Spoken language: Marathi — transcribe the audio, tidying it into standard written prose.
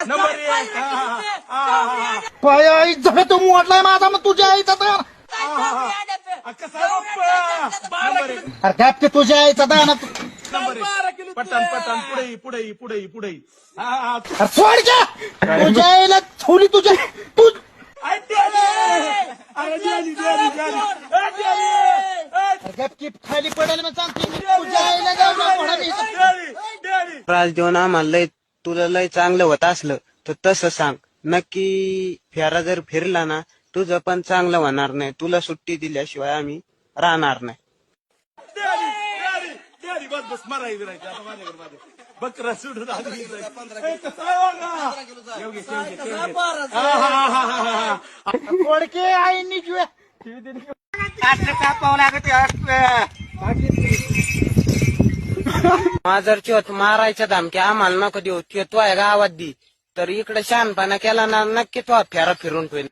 नंबर एक पाय आई झालं तू मोडलाय माझा मग तुझ्या आईचा तर कसा नंबर एक अरे गप की तुझ्या आईचा दाना नंबर एक पटन पटन पुढे पुढे अरे सोड घ्या तुझ्या आईला थोडी तुझ्या तू गप की खाली पडेल मग सांगते तुझ्या आईला जाऊ नको त्रास देऊन आम्हाला लय तुला लय चांगलं होत असलं तर तसं सांग. नक्की फेरा जर फिरला ना तुझं पण चांगलं होणार नाही. तुला सुट्टी दिल्याशिवाय आम्ही राहणार नाही. बस बस मराई विरायची आता माझ्याकडे माझे बकरा सोडून कोडके आईनी जुया माझरची होत मारायच्या धमक्या आम्हाला नको देऊ. तो आहे गावात दी तर इकडे शहाणपणा केला ना नक्की तो फेरा फिरून ठेवेल.